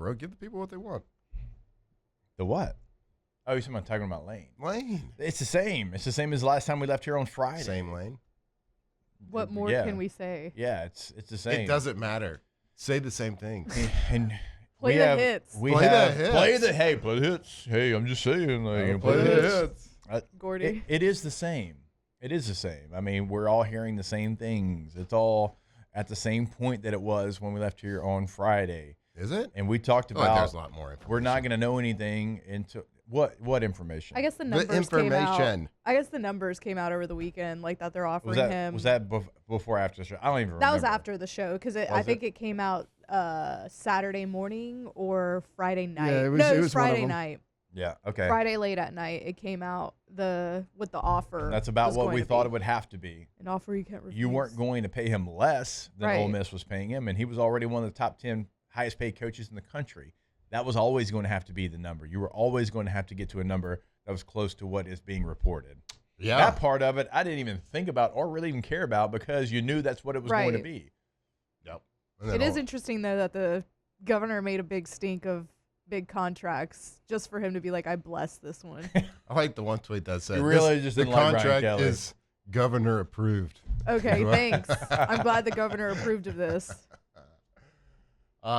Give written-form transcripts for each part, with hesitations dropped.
bro. Give the people what they want. The what? Oh, you're talking about Lane. Lane. It's the same. It's the same as the last time we left here on Friday. Same Lane. What more can we say? Yeah, it's the same. It doesn't matter. Say the same things. And play the hits. We play have the hits. Play the hits. Hey, I'm just saying. Like, Play the hits. Gordy. It is the same. It is the same. I mean, we're all hearing the same things. It's all at the same point that it was when we left here on Friday. Is it? And we talked about there's a lot more information. We're not going to know anything until what information? I guess the numbers came out. I guess the numbers came out over the weekend, like that they're offering him. Was that before or after the show? I don't even remember. That was after the show because I think it came out Saturday morning or Friday night. Yeah, it was Friday night. Yeah. Okay. Friday late at night, it came out with the offer. That's about what we thought it would have to be. An offer you can't refuse. You weren't going to pay him less than Ole Miss was paying him, and he was already one of the top 10 highest paid coaches in the country. That was always going to have to be the number. You were always going to have to get to a number that was close to what is being reported. Yeah. That part of it, I didn't even think about or really even care about because you knew that's what it was going to be. Yep. It is interesting, though, that the governor made a big stink of big contracts just for him to be like, I bless this one. I like the one tweet that said, the contract is governor approved. Okay, thanks. I'm glad the governor approved of this.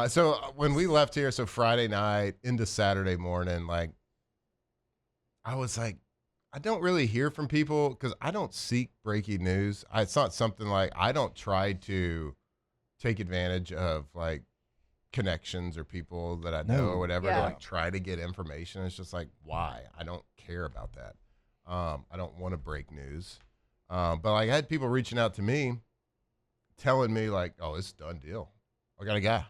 So when we left here, so Friday night into Saturday morning, like, I was like, I don't really hear from people because I don't seek breaking news. It's not something like I don't try to take advantage of like connections or people that I know or whatever to like try to get information. It's just like, why? I don't care about that. I don't want to break news. But like I had people reaching out to me telling me like, oh, it's a done deal. I got a guy.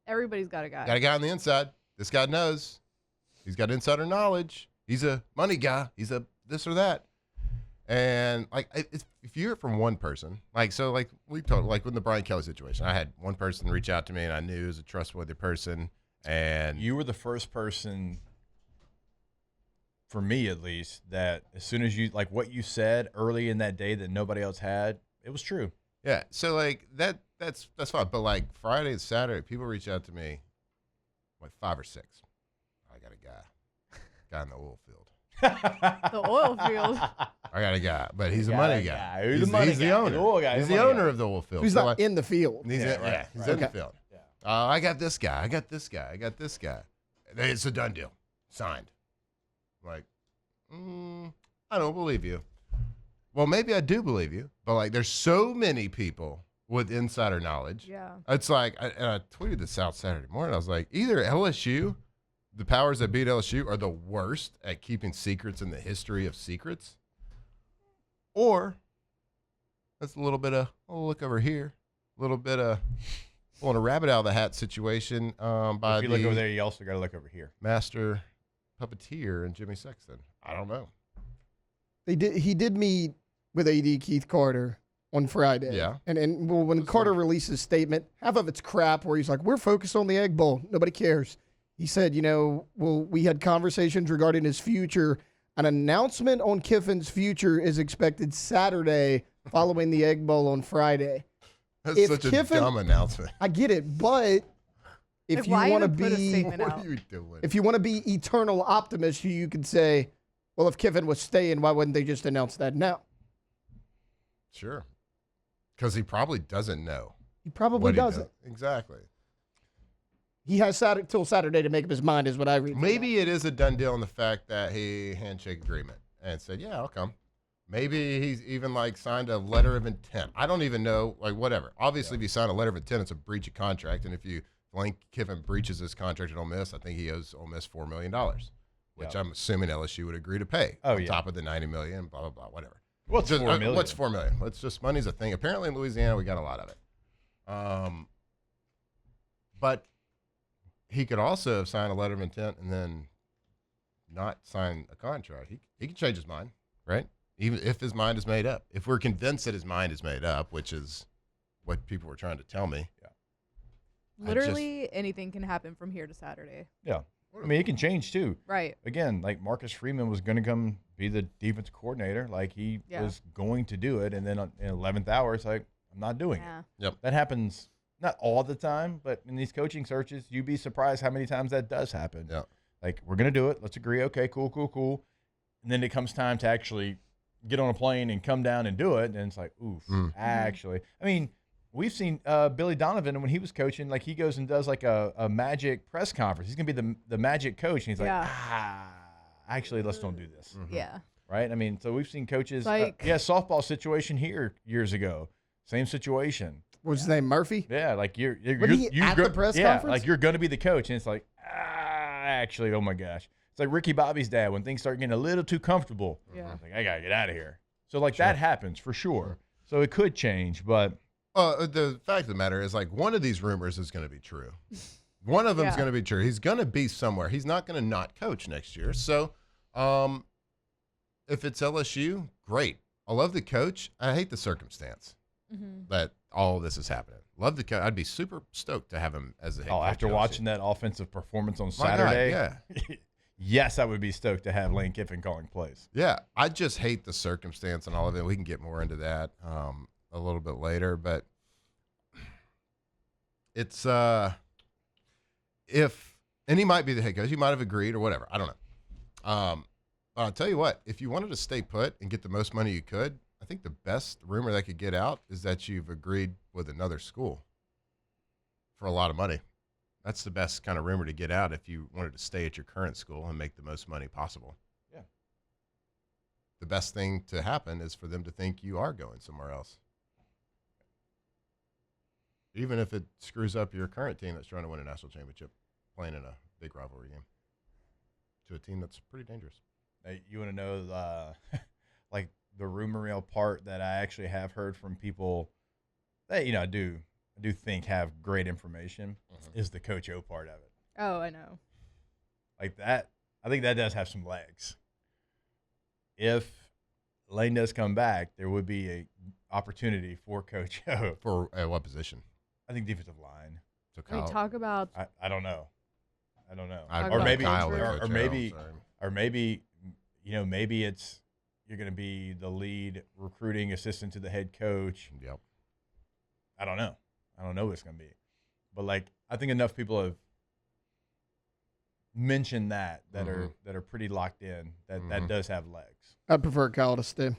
Everybody's got a guy. Got a guy on the inside. This guy knows. He's got insider knowledge. He's a money guy. He's a this or that. And like, if you hear it from one person, like, so like we told, like with the Brian Kelly situation, I had one person reach out to me and I knew it was a trustworthy person. And you were the first person, for me at least, that as soon as you, like what you said early in that day that nobody else had, it was true. Yeah. So like that's fine. But like Friday and Saturday, people reach out to me, like 5 or 6. I got a guy in the oil field. The oil field. I got a guy, but he's a money guy. He's the owner. The oil guy. He's the owner of the oil field. He's not in the field. He's in the field. Yeah. I got this guy. I got this guy. I got this guy. It's a done deal. Signed. Like, I don't believe you. Well, maybe I do believe you, but like, there's so many people with insider knowledge. Yeah. It's like, and I tweeted this out Saturday morning. I was like, either LSU, the powers that beat LSU, are the worst at keeping secrets in the history of secrets, or that's a little bit of, look over here, a little bit of pulling a rabbit out of the hat situation by if you look over there, you also got to look over here. Master puppeteer and Jimmy Sexton. I don't know. He did meet with AD Keith Carter on Friday. Yeah. And when Carter released his statement, half of it's crap where he's like, we're focused on the Egg Bowl. Nobody cares. He said, we had conversations regarding his future. An announcement on Kiffin's future is expected Saturday following the Egg Bowl on Friday. That's such a dumb announcement. I get it, but if you want to be, what are you doing? If you want to be eternal optimist, you could say, well, if Kiffin was staying, why wouldn't they just announce that now? Sure. Because he probably doesn't know. He probably doesn't. Exactly. He has till Saturday to make up his mind, is what I read. Maybe it is a done deal in the fact that he handshake agreement and said, yeah, I'll come. Maybe he's even like signed a letter of intent. I don't even know, like whatever. Obviously, if you sign a letter of intent, it's a breach of contract. And if Lane Kiffin breaches his contract at Ole Miss, I think he owes Ole Miss $4 million, which I'm assuming LSU would agree to pay on top of the $90 million, blah, blah, blah, whatever. What's $4 million? What's $4 million? It's just money's a thing. Apparently in Louisiana, we got a lot of it. But he could also have signed a letter of intent and then not sign a contract. He can change his mind, right? Even if his mind is made up. If we're convinced that his mind is made up, which is what people were trying to tell me. Yeah. Literally anything can happen from here to Saturday. Yeah. I mean, it can change too. Right. Again, like Marcus Freeman was going to come be the defense coordinator. Like he was going to do it. And then in 11th hour, it's like, I'm not doing it. Yep. That happens not all the time, but in these coaching searches, you'd be surprised how many times that does happen. Yeah. Like, we're going to do it. Let's agree. Okay, cool. And then it comes time to actually get on a plane and come down and do it. And it's like, oof, actually. I mean, we've seen Billy Donovan when he was coaching, like he goes and does like a Magic press conference. He's going to be the Magic coach. And he's like, actually, let's don't do this. Yeah. Right? I mean, so we've seen coaches. Like- softball situation here years ago. Same situation. What's his name? Murphy? Yeah, like you're at the press conference? like you're going to be the coach. And it's like, actually, oh my gosh. It's like Ricky Bobby's dad when things start getting a little too comfortable. Yeah. Like, I got to get out of here. So, like, that happens for sure. So it could change, but. The fact of the matter is, like, one of these rumors is going to be true. One of them is going to be true. He's going to be somewhere. He's not going to not coach next year. So, if it's LSU, great. I love the coach. I hate the circumstance that all of this is happening. Love the coach. I'd be super stoked to have him as a head coach. After watching that offensive performance on My God, Saturday, yeah. yes, I would be stoked to have Lane Kiffin calling plays. Yeah, I just hate the circumstance and all of it. We can get more into that a little bit later, but it's and he might be the head coach. He might have agreed or whatever. I don't know. I'll tell you what, if you wanted to stay put and get the most money you could, I think the best rumor that could get out is that you've agreed with another school for a lot of money. That's the best kind of rumor to get out if you wanted to stay at your current school and make the most money possible. Yeah. The best thing to happen is for them to think you are going somewhere else. Even if it screws up your current team that's trying to win a national championship, playing in a big rivalry game to a team that's pretty dangerous. Hey, you want to know like the rumor mill part that I actually have heard from people that, I do think have great information is the Coach O part of it. Oh, I know. Like that, I think that does have some legs. If Lane does come back, there would be a opportunity for Coach O. For what position? I think defensive line. So We Kyle, talk about I don't know. I'd Or put maybe- Kyle or- or, or Coach O, maybe- sorry. Or maybe, maybe it's you're going to be the lead recruiting assistant to the head coach. Yep. I don't know what it's going to be. But, like, I think enough people have mentioned that are pretty locked in, that does have legs. I'd prefer Kyle to stay.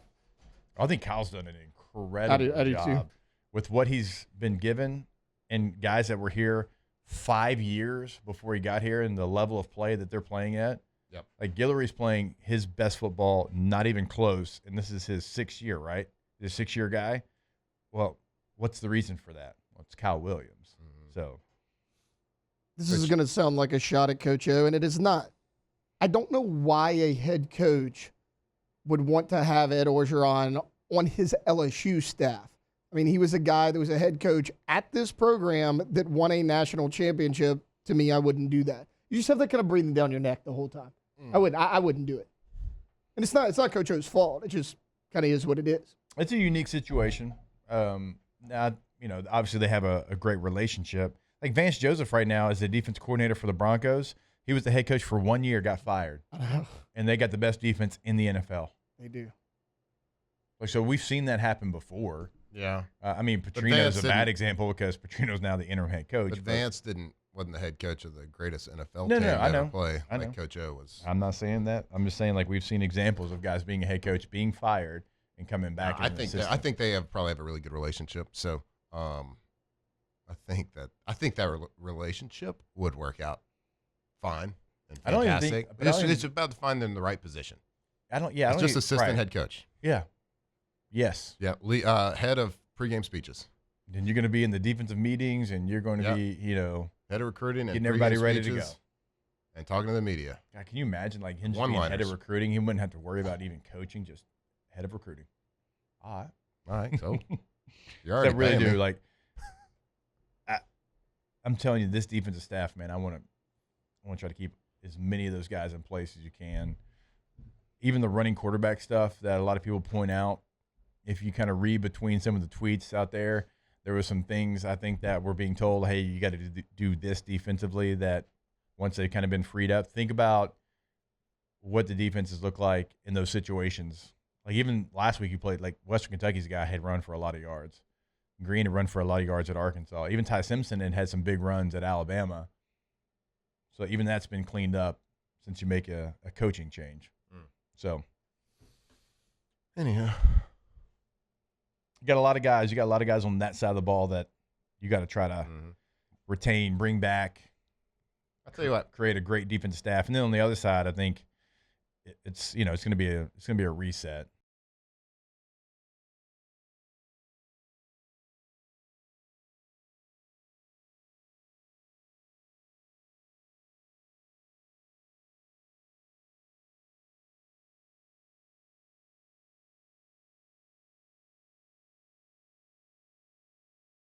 I think Kyle's done an incredible I do job too. with what he's been given and guys that were here 5 years before he got here and the level of play that they're playing at. Yep. Like Guillory's playing his best football, not even close, and this is his 6th year, right? He's a 6-year guy. Well, what's the reason for that? Well, it's Kyle Williams. So This is going to sound like a shot at Coach O, and it is not. I don't know why a head coach would want to have Ed Orgeron on his LSU staff. I mean, he was a guy that was a head coach at this program that won a national championship. To me, I wouldn't do that. You just have that kind of breathing down your neck the whole time. I wouldn't do it. And it's not Coach O's fault. It just kind of is what it is. it's a unique situation. Now, obviously they have a great relationship. Like Vance Joseph right now is the defense coordinator for the Broncos. He was the head coach for 1 year, got fired. And they got the best defense in the NFL. They do. Like, so we've seen that happen before. Yeah. I mean, Petrino's a bad example because Petrino's now the interim head coach. But Vance wasn't the head coach of the greatest NFL No, team I to ever know. play. I Like know. Coach O was. I'm not saying that. I'm just saying, like, we've seen examples of guys being a head coach, being fired, and coming back. I think they probably have a really good relationship. So, I think that relationship would work out fine and I don't even fantastic. think- but I don't It's about to find them the right position. It's Just assistant right. head coach. Yeah. Yes. Yeah, head of pregame speeches, Then you're going to be in the defensive meetings, and you're going to be, head of recruiting, and getting everybody pregame ready to speeches, go. and talking to the media. God, can you imagine, like, him just being head One-liners. of recruiting? He wouldn't have to worry about even coaching, just head of recruiting. All right. All right, so you're I already really paying do. me. Like, I'm telling you, this defensive staff, man, I want to try to keep as many of those guys in place as you can. Even the running quarterback stuff that a lot of people point out, if you kind of read between some of the tweets out there, there were some things I think that were being told, hey, you got to do this defensively, that once they've kind of been freed up, think about what the defenses look like in those situations. Like even last week you played, like Western Kentucky's guy had run for a lot of yards. Green had run for a lot of yards at Arkansas. Even Ty Simpson had some big runs at Alabama. So even that's been cleaned up since you make a coaching change. So anyhow, you got a lot of guys. You got a lot of guys on that side of the ball that you got to try to retain, bring back. I'll tell you what, create a great defensive staff. And then on the other side, I think it's going to be a reset.